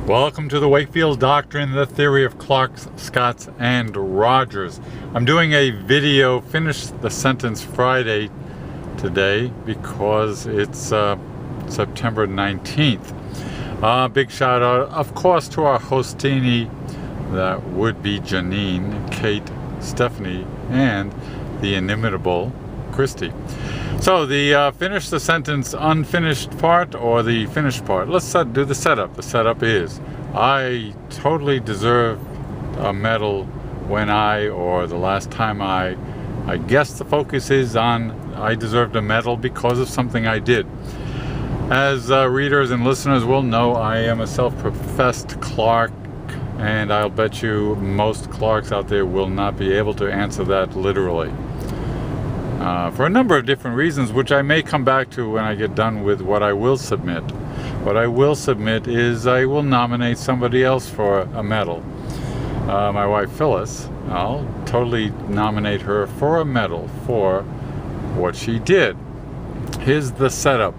Welcome to the Wakefield Doctrine, the theory of Clarks, Scotts, and Rogers. I'm doing a video, finish the sentence Friday today because it's September 19th. Big shout out, of course, to our hostini, that would be Janine, Kate, Stephanie, and the inimitable Christy. So the finish the sentence unfinished part or the finished part. Let's do the setup. The setup is, I totally deserve a medal when or the last time I guess the focus is on I deserved a medal because of something I did. As readers and listeners will know, I am a self-professed Clark, and I'll bet you most Clarks out there will not be able to answer that literally. For a number of different reasons, which I may come back to when I get done with what I will submit. What I will submit is I will nominate somebody else for a medal. My wife Phyllis, I'll totally nominate her for a medal for what she did. Here's the setup.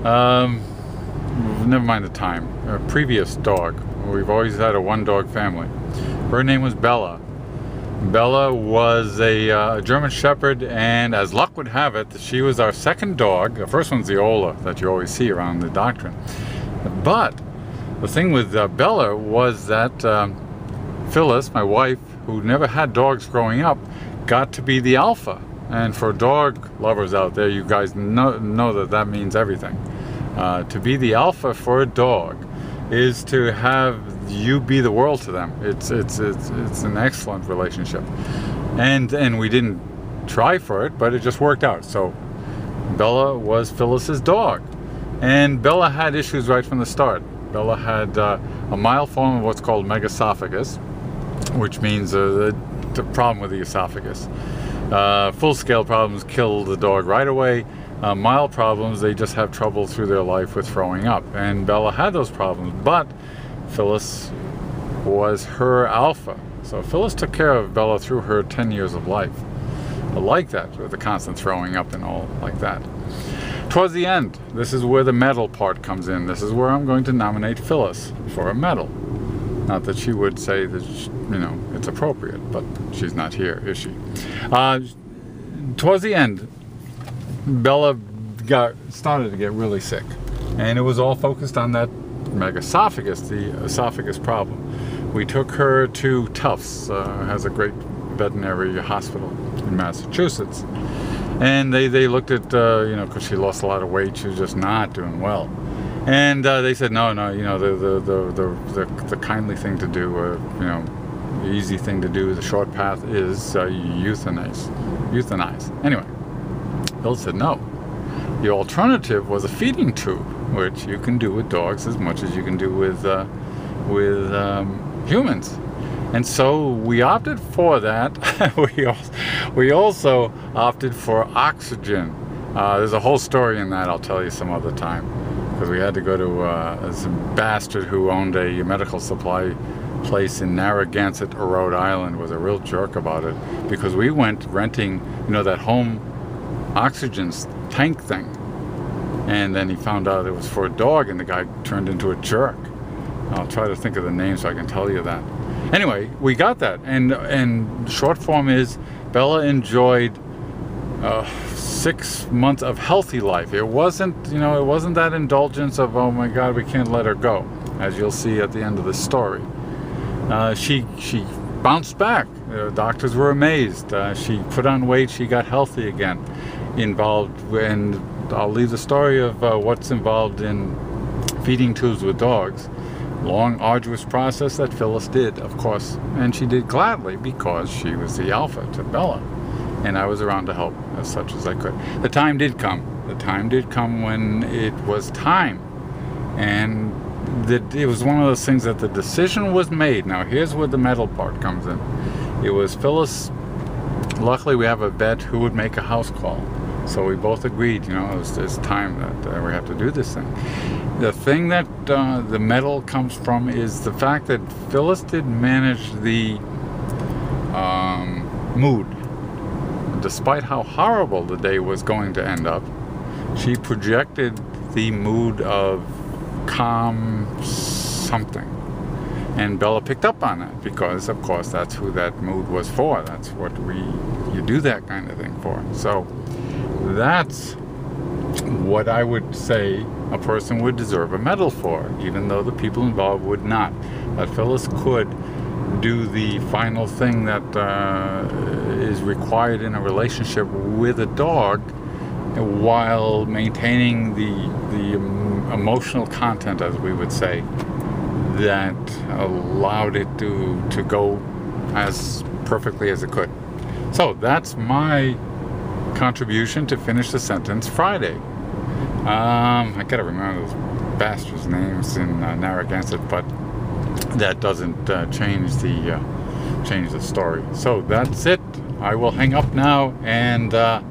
Never mind the time. Our previous dog. We've always had a one-dog family. Her name was Bella. Bella was a German Shepherd, and as luck would have it, she was our second dog. The first one's the Ola that you always see around the Doctrine. But the thing with Bella was that Phyllis, my wife, who never had dogs growing up, got to be the alpha. And for dog lovers out there, you guys know that means everything. To be the alpha for a dog is to have you be the world to them. It's an excellent relationship, and we didn't try for it, but it just worked out. So Bella was Phyllis's dog, and Bella had issues right from the start. Bella had a mild form of what's called megaesophagus, which means the problem with the esophagus. Full-scale problems kill the dog right away. Mild problems, they just have trouble through their life with throwing up. And Bella had those problems, but Phyllis was her alpha. So Phyllis took care of Bella through her 10 years of life. I like that, with the constant throwing up and all like that. Towards the end, this is where the medal part comes in. This is where I'm going to nominate Phyllis for a medal. Not that she would say that, it's appropriate, but she's not here, is she? Towards the end, Bella started to get really sick, and it was all focused on that megaesophagus, the esophagus problem. We took her to Tufts, has a great veterinary hospital in Massachusetts, and they looked at, because she lost a lot of weight, she was just not doing well, and they said no, the kindly thing to do, the easy thing to do, the short path is euthanize. Anyway, Bill said no. The alternative was a feeding tube, which you can do with dogs as much as you can do with humans. And so we opted for that. we also opted for oxygen. There's a whole story in that I'll tell you some other time, because we had to go to some bastard who owned a medical supply place in Narragansett, Rhode Island, was a real jerk about it, because we went renting, that home oxygen tank thing, and then he found out it was for a dog, and the guy turned into a jerk. I'll try to think of the name so I can tell you that. Anyway, we got that, and short form is Bella enjoyed 6 months of healthy life. It wasn't that indulgence of, oh my God, we can't let her go, as you'll see at the end of the story. She bounced back. The doctors were amazed. She put on weight. She got healthy again. And I'll leave the story of what's involved in feeding tubes with dogs. Long, arduous process that Phyllis did, of course, and she did gladly because she was the alpha to Bella, and I was around to help as such as I could. The time did come. The time did come when it was time, and it was one of those things that the decision was made. Now here's where the medal part comes in. It was Phyllis. Luckily, we have a vet who would make a house call. So we both agreed, it's time that we have to do this thing. The thing that the medal comes from is the fact that Phyllis did manage the mood. Despite how horrible the day was going to end up, she projected the mood of calm something. And Bella picked up on it because, of course, that's who that mood was for. That's what you do that kind of thing for. So that's what I would say a person would deserve a medal for, even though the people involved would not. That Phyllis could do the final thing that is required in a relationship with a dog while maintaining the emotional content, as we would say, that allowed it to go as perfectly as it could. So that's my contribution to Finish the Sentence Friday. I gotta remember those bastards' names in Narragansett, but that doesn't change the story. So that's it. I will hang up now. And oh,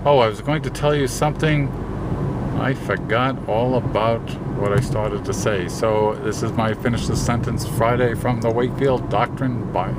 I was going to tell you something. I forgot all about what I started to say. So this is my Finish the Sentence Friday from the Wakefield Doctrine. Bye.